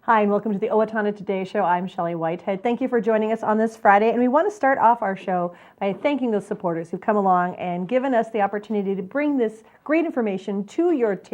Hi, and welcome to the Owatonna Today Show. I'm Shelley Whitehead. Thank you for joining us on this Friday, and we want to start off our show by thanking those supporters who've come along and given us the opportunity to bring this great information to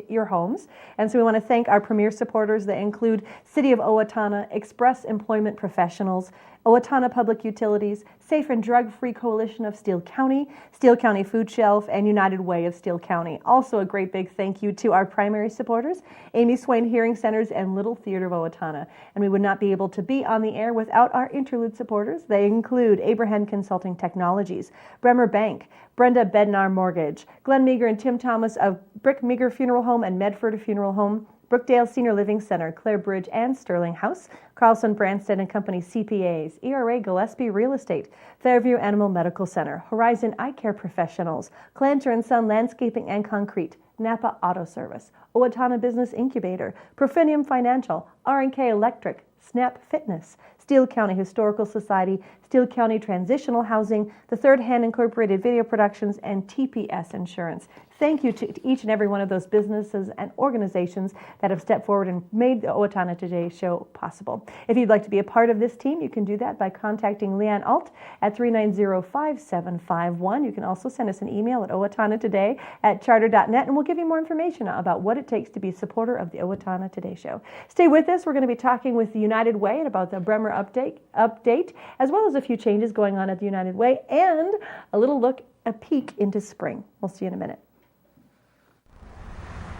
your homes. And so we want to thank our premier supporters that include City of Owatonna, Express Employment Professionals, Owatonna Public Utilities, Safe and Drug-Free Coalition of Steele County, Steele County Food Shelf, and United Way of Steele County. Also a great big thank you to our primary supporters, Amy Swain Hearing Centers and Little Theater of Owatonna. And we would not be able to be on the air without our interlude supporters. They include Abraham Consulting Technologies, Bremer Bank, Brenda Bednar Mortgage, Glenn Meager and Tim Thomas of Brick Meager Funeral Home and Medford Funeral Home, Brookdale Senior Living Center, Clare Bridge and Sterling House, Carlson Branstad and Company CPAs, ERA Gillespie Real Estate, Fairview Animal Medical Center, Horizon Eye Care Professionals, Clanter & Son Landscaping and Concrete, Napa Auto Service, Owatonna Business Incubator, Profinium Financial, R&K Electric, Snap Fitness, Steele County Historical Society, Steele County Transitional Housing, the Third Hand Incorporated Video Productions, and TPS Insurance. Thank you to each and every one of those businesses and organizations that have stepped forward and made the Owatonna Today Show possible. If you'd like to be a part of this team, you can do that by contacting Leanne Alt at 390-5751. You can also send us an email at owatonnatoday@charter.net, and we'll give you more information about what it takes to be a supporter of the Owatonna Today Show. Stay with us. We're going to be talking with the United Way and about the Bremer update, as well as a few changes going on at the United Way, and a peek into spring. We'll see you in a minute.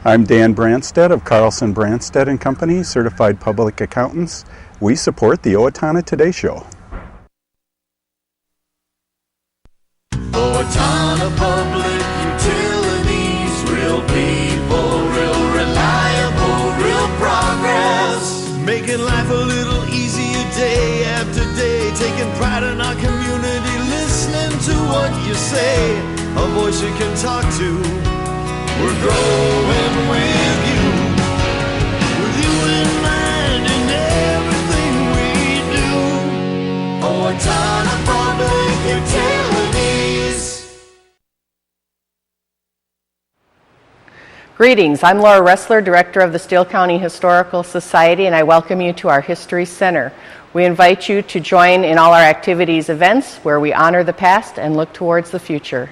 I'm Dan Branstad of Carlson Branstad and Company, Certified Public Accountants. We support the Owatonna Today Show. Owatonna Public Utilities, real people, real reliable, real progress. Making life a little easier day after day, taking pride in our community, listening to what you say, a voice you can talk to. We're growing with you in mind in everything we do. Owatonna Public Utilities. Greetings, I'm Laura Ressler, Director of the Steele County Historical Society, and I welcome you to our History Center. We invite you to join in all our activities events where we honor the past and look towards the future.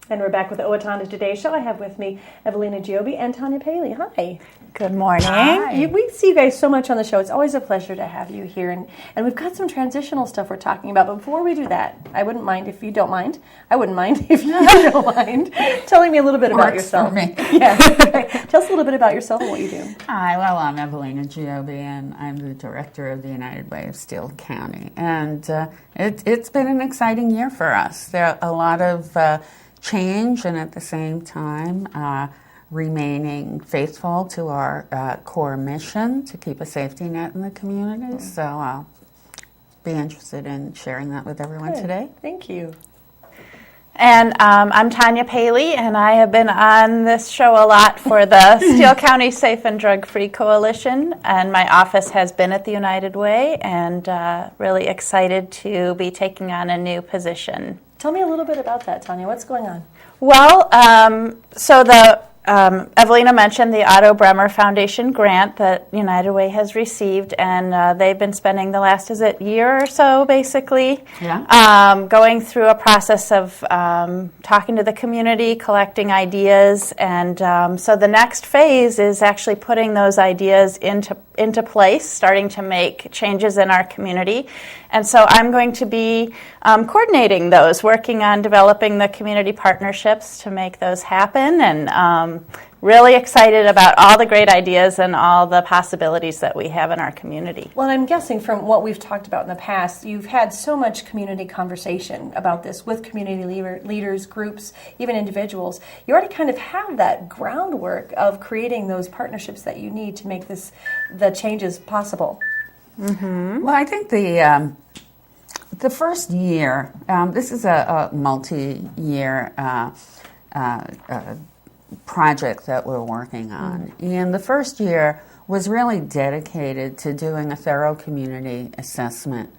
And we're back with the Owatonna Today Show. I have with me Evelina, Giobbe, and Tanya Paley. Hi. Good morning. Hi. We see you guys so much on the show. It's always a pleasure to have you here. And we've got some transitional stuff we're talking about. But before we do that, I wouldn't mind if you don't mind. I wouldn't mind if you don't mind telling me a little bit about yourself. For me. Yeah. Tell us a little bit about yourself and what you do. Hi, well, I'm Evelina Giobbe, and I'm the Director of the United Way of Steele County. And it's been an exciting year for us. There are a lot of change, and at the same time remaining faithful to our core mission to keep a safety net in the community. So I'll be interested in sharing that with everyone today. Thank you. And I'm Tanya Paley, and I have been on this show a lot for the Steele County Safe and Drug-Free Coalition, and my office has been at the United Way, and really excited to be taking on a new position. Tell me a little bit about that, Tanya. What's going on? Well, so Evelina mentioned the Bremer Foundation grant that United Way has received, and they've been spending the last, year or so, basically, going through a process of talking to the community, collecting ideas, and so the next phase is actually putting those ideas into place, starting to make changes in our community. And so I'm going to be coordinating those, working on developing the community partnerships to make those happen, and really excited about all the great ideas and all the possibilities that we have in our community. Well, I'm guessing from what we've talked about in the past, you've had so much community conversation about this with community leaders, groups, even individuals. You already kind of have that groundwork of creating those partnerships that you need to make the changes possible. Mm-hmm. Well, I think the first year, this is a multi-year project that we're working on. And the first year was really dedicated to doing a thorough community assessment,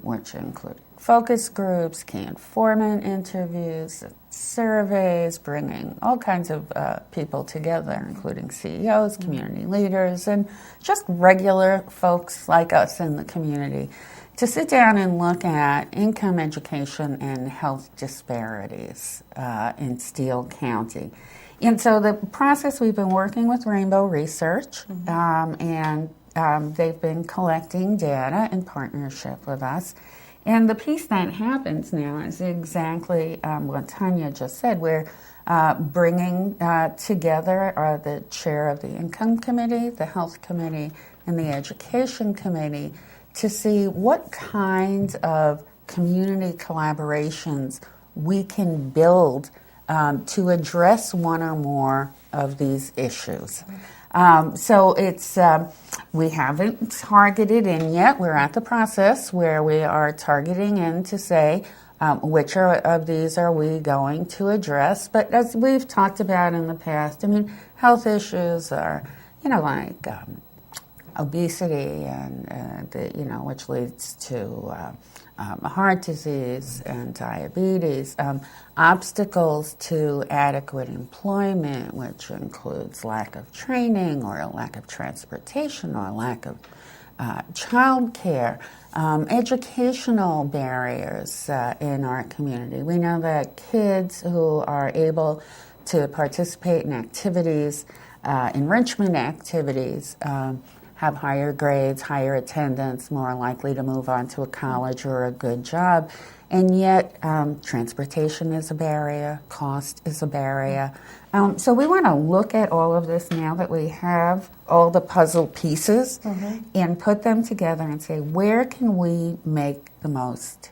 which included focus groups, key informant interviews, surveys, bringing all kinds of people together, including CEOs, community leaders, and just regular folks like us in the community, to sit down and look at income, education, and health disparities in Steele County. And so the process, we've been working with Rainbow Research, and they've been collecting data in partnership with us. And the piece that happens now is exactly what Tanya just said. We're bringing together the chair of the Income Committee, the Health Committee, and the Education Committee to see what kinds of community collaborations we can build to address one or more of these issues. So it's we haven't targeted in yet. We're at the process where we are targeting in to say which of these are we going to address. But as we've talked about in the past, I mean, health issues are, like obesity and which leads to heart disease and diabetes, obstacles to adequate employment, which includes lack of training or a lack of transportation or lack of child care, educational barriers in our community. We know that kids who are able to participate in activities, enrichment activities, have higher grades, higher attendance, more likely to move on to a college or a good job. And yet, transportation is a barrier, cost is a barrier. So we want to look at all of this now that we have all the puzzle pieces and put them together and say, where can we make the most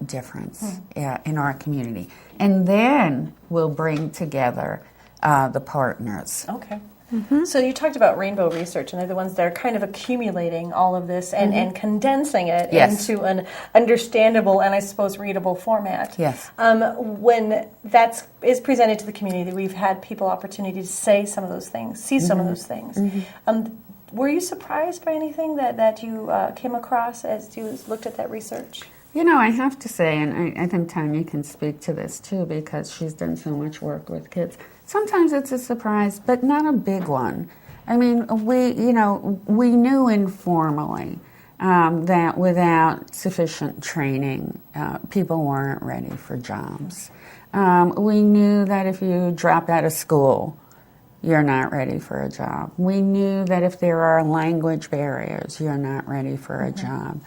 difference in our community? And then we'll bring together the partners. Okay. So you talked about Rainbow Research, and they're the ones that are kind of accumulating all of this and condensing it into an understandable and, I suppose, readable format. Yes. When that is presented to the community, we've had people opportunity to say some of those things, see some of those things. Were you surprised by anything that you came across as you looked at that research? I have to say, and I think Tanya can speak to this too because she's done so much work with kids. Sometimes it's a surprise, but not a big one. I mean, we knew informally that without sufficient training, people weren't ready for jobs. We knew that if you drop out of school, you're not ready for a job. We knew that if there are language barriers, you're not ready for a job.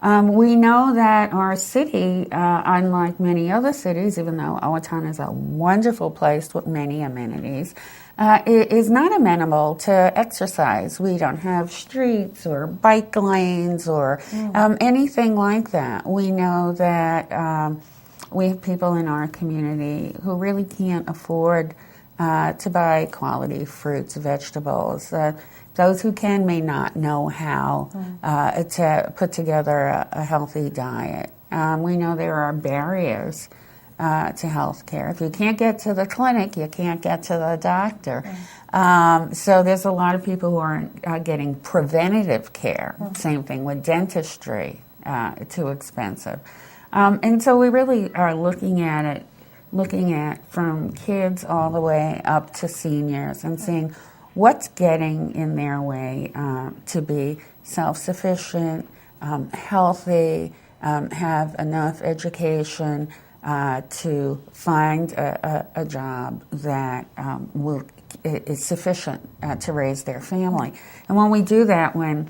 We know that our city, unlike many other cities, even though Owatonna is a wonderful place with many amenities, is not amenable to exercise. We don't have streets or bike lanes or anything like that. We know that we have people in our community who really can't afford to buy quality fruits, vegetables. Those who can may not know how to put together a healthy diet. We know there are barriers to health care. If you can't get to the clinic, you can't get to the doctor. So there's a lot of people who aren't getting preventative care. Same thing with dentistry, too expensive. And so we really are looking at from kids all the way up to seniors and seeing what's getting in their way to be self-sufficient, healthy, have enough education to find a job that is sufficient to raise their family. And when we do that, when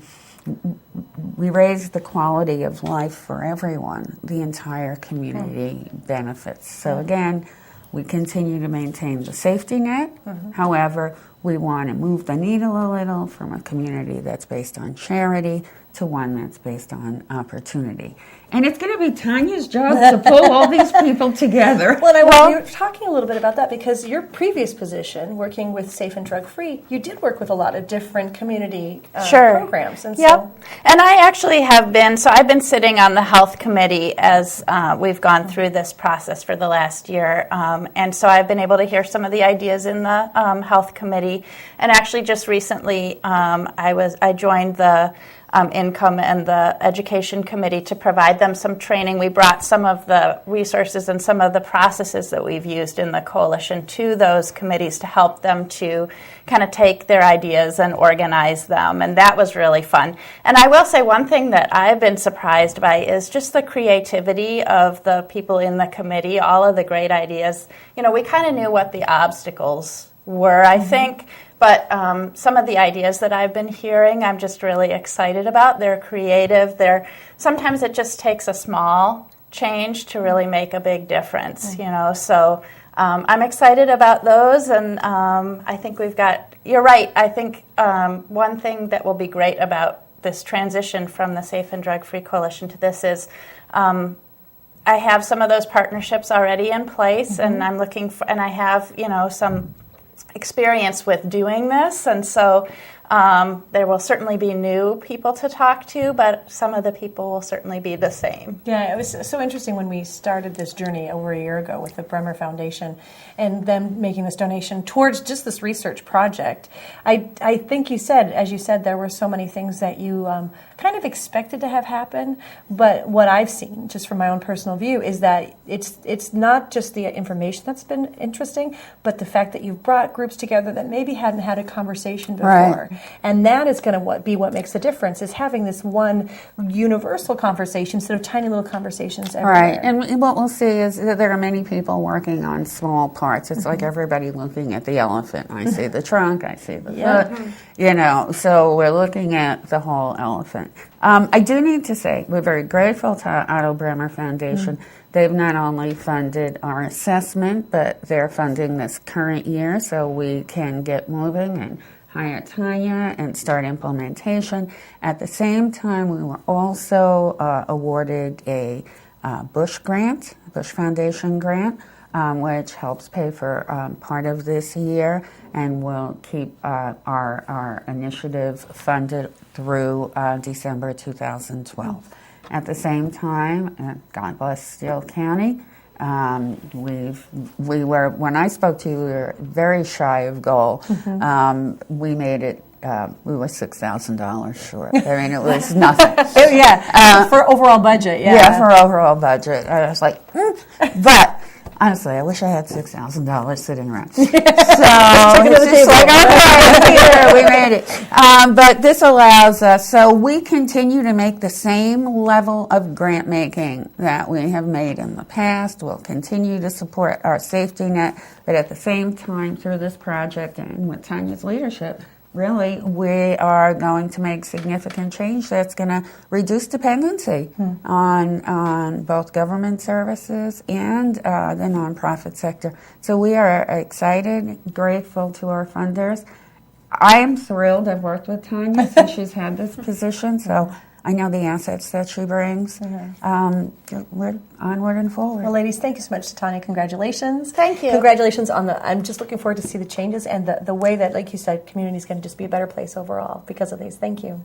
we raise the quality of life for everyone, the entire community benefits. So again, we continue to maintain the safety net. However, we want to move the needle a little from a community that's based on charity to one that's based on opportunity. And it's going to be Tanya's job to pull all these people together. Well, you're talking a little bit about that because your previous position, working with Safe and Drug Free, you did work with a lot of different community programs. And and I actually have been, so I've been sitting on the health committee as we've gone through this process for the last year. And so I've been able to hear some of the ideas in the health committee. And actually just recently I joined the Income and the Education Committee to provide them some training. We brought some of the resources and some of the processes that we've used in the coalition to those committees to help them to kind of take their ideas and organize them, and that was really fun. And I will say one thing that I've been surprised by is just the creativity of the people in the committee, all of the great ideas. You know, we kind of knew what the obstacles were, I think, but some of the ideas that I've been hearing, I'm just really excited about. They're creative. Sometimes it just takes a small change to really make a big difference, you know. So I'm excited about those, and I think you're right. I think one thing that will be great about this transition from the Safe and Drug-Free Coalition to this is I have some of those partnerships already in place, and I'm looking for, and I have, you know, some experience with doing this, and so there will certainly be new people to talk to, but some of the people will certainly be the same. Yeah, it was so interesting when we started this journey over a year ago with the Bremer Foundation and them making this donation towards just this research project. I think you said, as you said, there were so many things that you kind of expected to have happen, but what I've seen, just from my own personal view, is that it's not just the information that's been interesting, but the fact that you've brought groups together that maybe hadn't had a conversation before. Right. And that is going to be what makes the difference, is having this one universal conversation instead of tiny little conversations everywhere. Right, and what we'll see is that there are many people working on small parts. It's like everybody looking at the elephant. I see the trunk, I see the foot, you know, so we're looking at the whole elephant. I do need to say, we're very grateful to Otto Bremer Foundation. They've not only funded our assessment, but they're funding this current year so we can get moving and hire Tanya and start implementation. At the same time, we were also awarded a Bush grant, Bush Foundation grant, which helps pay for part of this year and will keep our initiative funded through December 2012. At the same time, God bless Steele County, we were, when I spoke to you, we were very shy of goal. We made it, we were $6,000 short. I mean, it was nothing. For overall budget, Yeah, for overall budget. I was like, but honestly, I wish I had $6,000 sitting around. So it's just like, okay, here, we made it. But this allows us, so we continue to make the same level of grant making that we have made in the past. We'll continue to support our safety net, but at the same time, through this project and with Tanya's leadership, really, we are going to make significant change that's going to reduce dependency on both government services and the nonprofit sector. So we are excited, grateful to our funders. I am thrilled. I've worked with Tanya since she's had this position, so I know the assets that she brings. We're onward and forward. Well, ladies, thank you so much to Tanya. Congratulations. Thank you. Congratulations on I'm just looking forward to see the changes and the way that, like you said, community is going to just be a better place overall because of these. Thank you.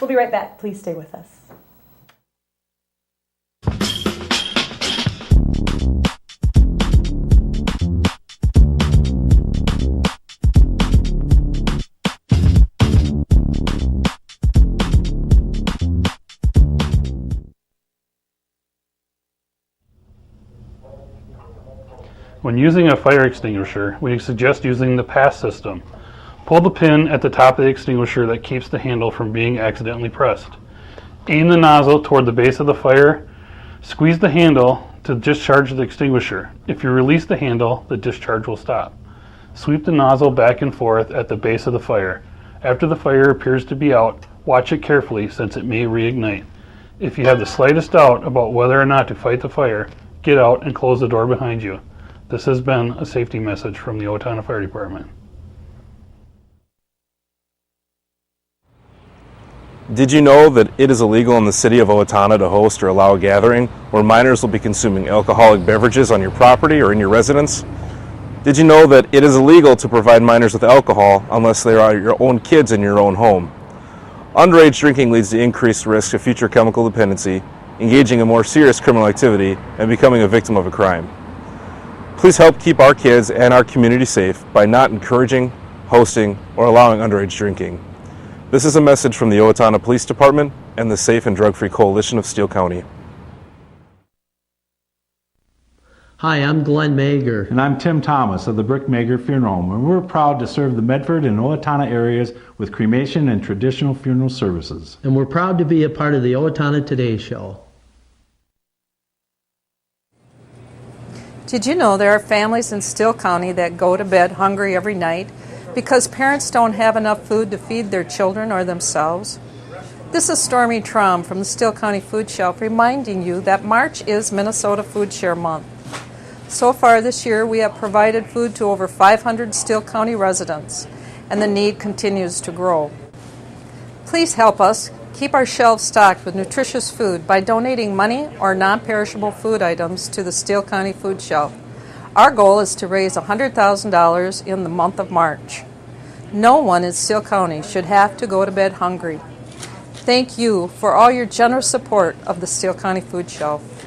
We'll be right back. Please stay with us. When using a fire extinguisher, we suggest using the pass system. Pull the pin at the top of the extinguisher that keeps the handle from being accidentally pressed. Aim the nozzle toward the base of the fire. Squeeze the handle to discharge the extinguisher. If you release the handle, the discharge will stop. Sweep the nozzle back and forth at the base of the fire. After the fire appears to be out, watch it carefully since it may reignite. If you have the slightest doubt about whether or not to fight the fire, get out and close the door behind you. This has been a safety message from the Owatonna Fire Department. Did you know that it is illegal in the city of Owatonna to host or allow a gathering where minors will be consuming alcoholic beverages on your property or in your residence? Did you know that it is illegal to provide minors with alcohol unless they are your own kids in your own home? Underage drinking leads to increased risk of future chemical dependency, engaging in more serious criminal activity, and becoming a victim of a crime. Please help keep our kids and our community safe by not encouraging, hosting, or allowing underage drinking. This is a message from the Owatonna Police Department and the Safe and Drug-Free Coalition of Steele County. Hi, I'm Glenn Mager. And I'm Tim Thomas of the Brick Mager Funeral Home, and we're proud to serve the Medford and Owatonna areas with cremation and traditional funeral services. And we're proud to be a part of the Owatonna Today Show. Did you know there are families in Steele County that go to bed hungry every night because parents don't have enough food to feed their children or themselves? This is Stormy Traum from the Steele County Food Shelf reminding you that March is Minnesota Food Share Month. So far this year, we have provided food to over 500 Steele County residents, and the need continues to grow. Please help us keep our shelves stocked with nutritious food by donating money or non-perishable food items to the Steele County Food Shelf. Our goal is to raise $100,000 in the month of March. No one in Steele County should have to go to bed hungry. Thank you for all your generous support of the Steele County Food Shelf.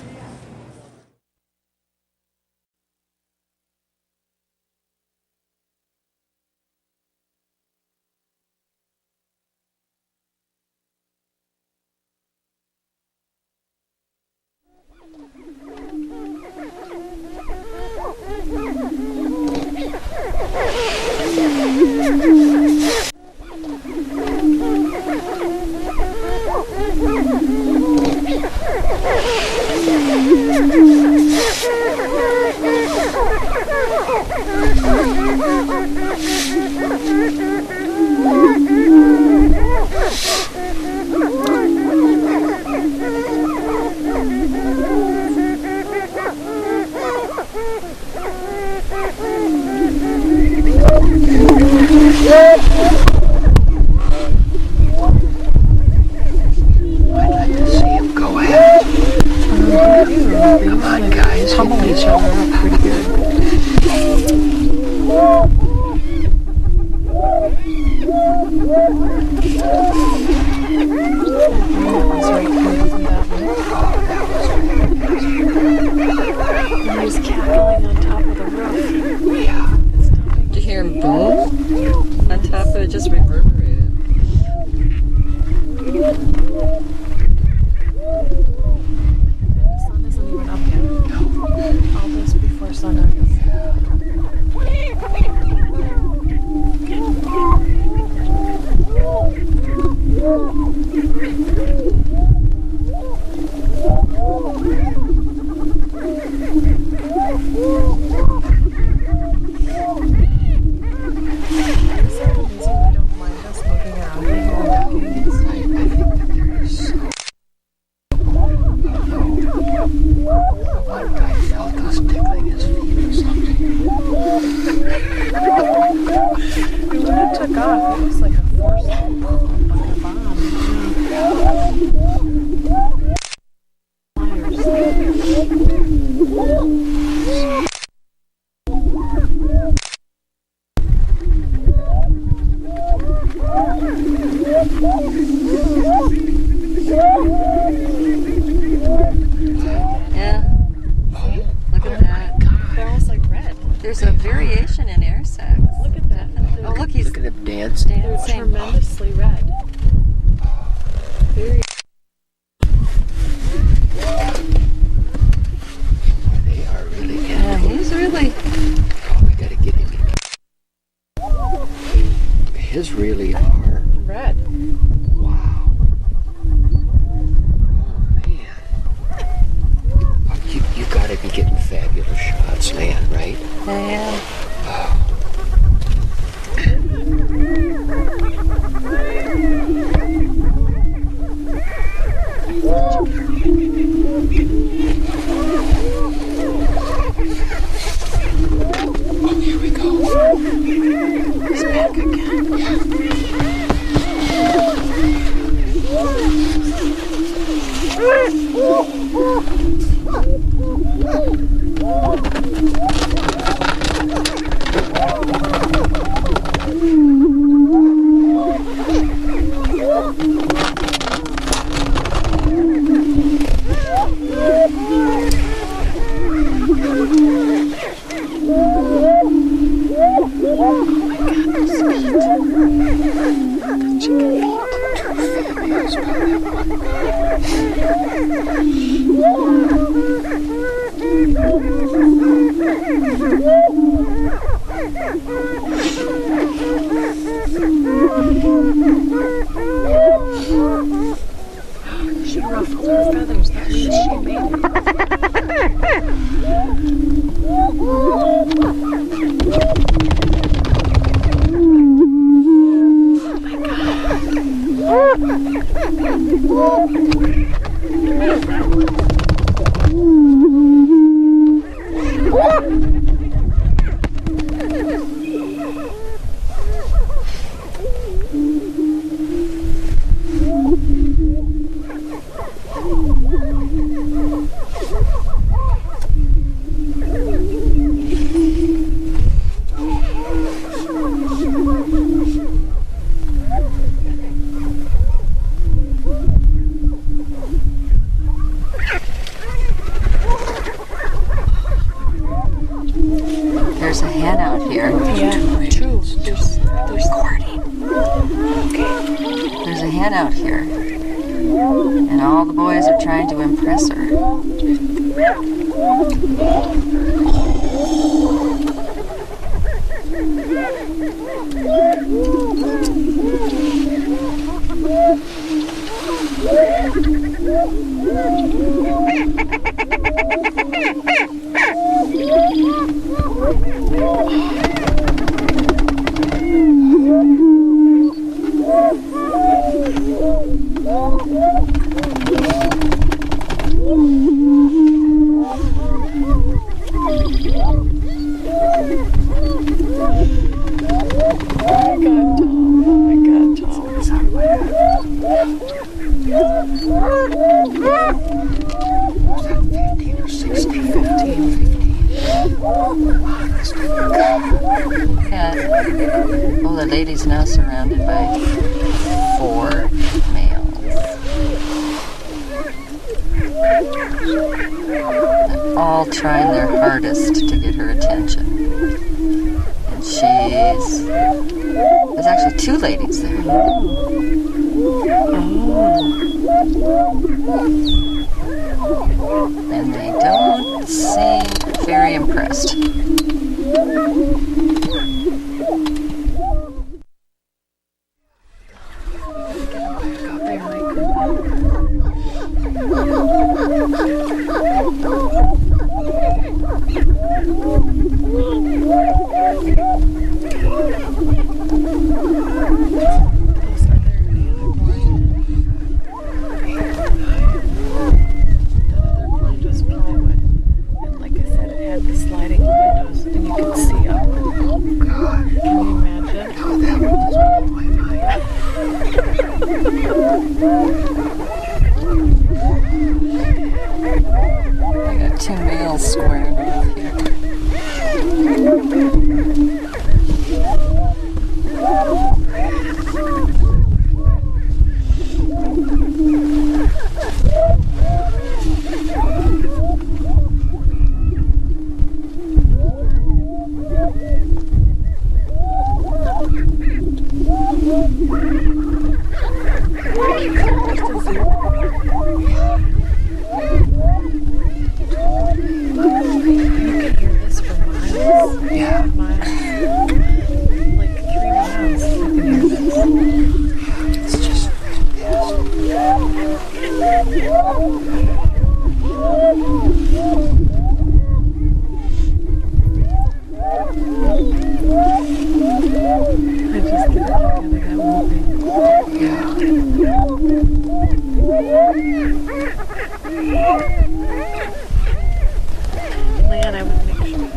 there's a hen out here. Yeah, true. There's recording. Okay. There's a hen out here. And all the boys are trying to impress her. Oh, the lady's now surrounded by 4 males. They're all trying their hardest to get her attention. And there's actually 2 ladies there. And they don't seem very impressed. Leanne, I would make sure.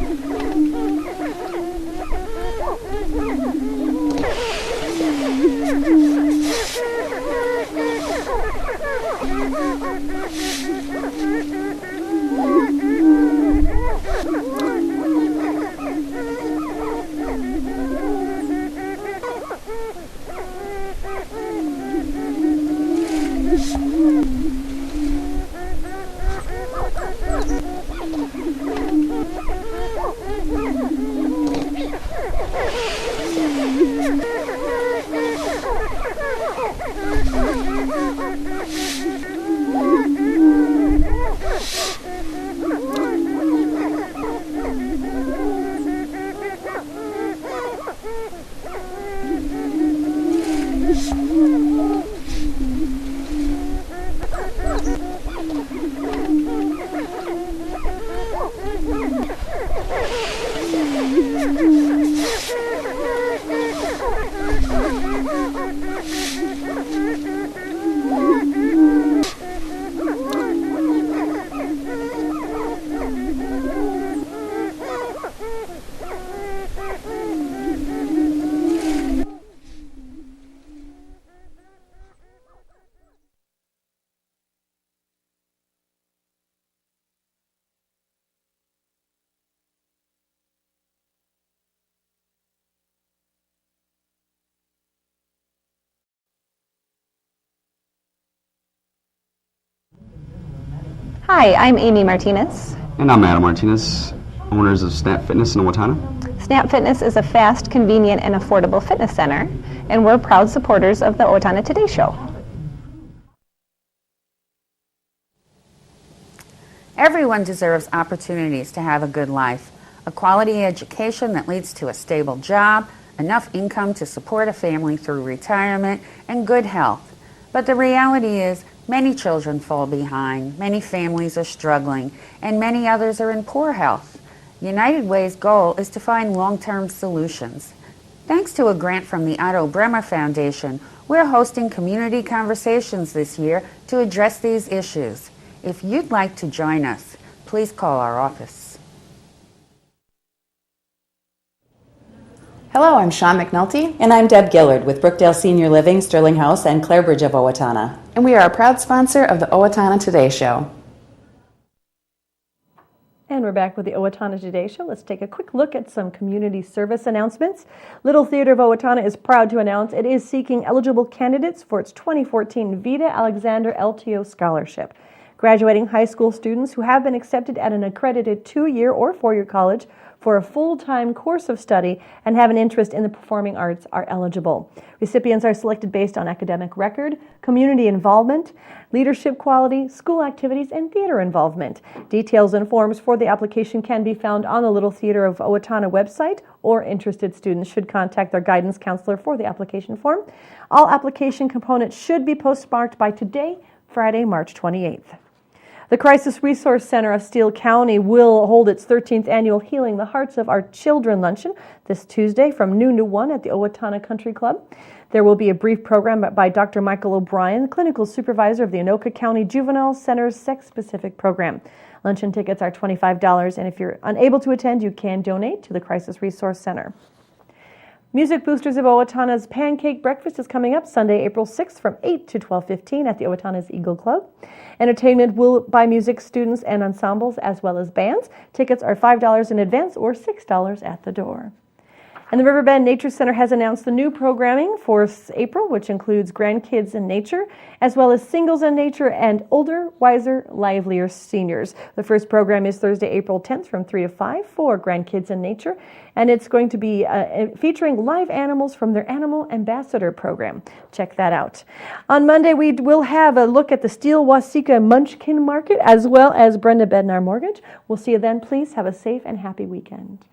Hi, I'm Amy Martinez. And I'm Adam Martinez. Owners of Snap Fitness in Owatonna. Snap Fitness is a fast, convenient, and affordable fitness center, and we're proud supporters of the Owatonna Today Show. Everyone deserves opportunities to have a good life, a quality education that leads to a stable job, enough income to support a family through retirement, and good health. But the reality is, many children fall behind, many families are struggling, and many others are in poor health. United Way's goal is to find long-term solutions. Thanks to a grant from the Bremer Foundation, we're hosting community conversations this year to address these issues. If you'd like to join us, please call our office. Hello, I'm Sean McNulty. And I'm Deb Gillard with Brookdale Senior Living, Sterling House, and Clarebridge of Owatonna. And we are a proud sponsor of the Owatonna Today Show. And we're back with the Owatonna Today Show. Let's take a quick look at some community service announcements. Little Theater of Owatonna is proud to announce it is seeking eligible candidates for its 2014 Vida Alexander LTO Scholarship. Graduating high school students who have been accepted at an accredited 2-year or 4-year college for a full-time course of study and have an interest in the performing arts are eligible. Recipients are selected based on academic record, community involvement, leadership quality, school activities, and theater involvement. Details and forms for the application can be found on the Little Theater of Owatonna website, or interested students should contact their guidance counselor for the application form. All application components should be postmarked by today, Friday, March 28th. The Crisis Resource Center of Steele County will hold its 13th annual Healing the Hearts of Our Children luncheon this Tuesday from noon to 1 at the Owatonna Country Club. There will be a brief program by Dr. Michael O'Brien, clinical supervisor of the Anoka County Juvenile Center's sex-specific program. Luncheon tickets are $25, and if you're unable to attend, you can donate to the Crisis Resource Center. Music Boosters of Owatonna's Pancake Breakfast is coming up Sunday, April 6th from 8 to 12:15 at the Owatonna's Eagle Club. Entertainment will by music students and ensembles as well as bands. Tickets are $5 in advance or $6 at the door. And the Riverbend Nature Center has announced the new programming for April, which includes Grandkids in Nature, as well as Singles in Nature and Older, Wiser, Livelier Seniors. The first program is Thursday, April 10th from 3 to 5 for Grandkids in Nature, and it's going to be featuring live animals from their Animal Ambassador program. Check that out. On Monday, we will have a look at the Steele Waseca Munchkin Market, as well as Brenda Bednar Mortgage. We'll see you then. Please have a safe and happy weekend.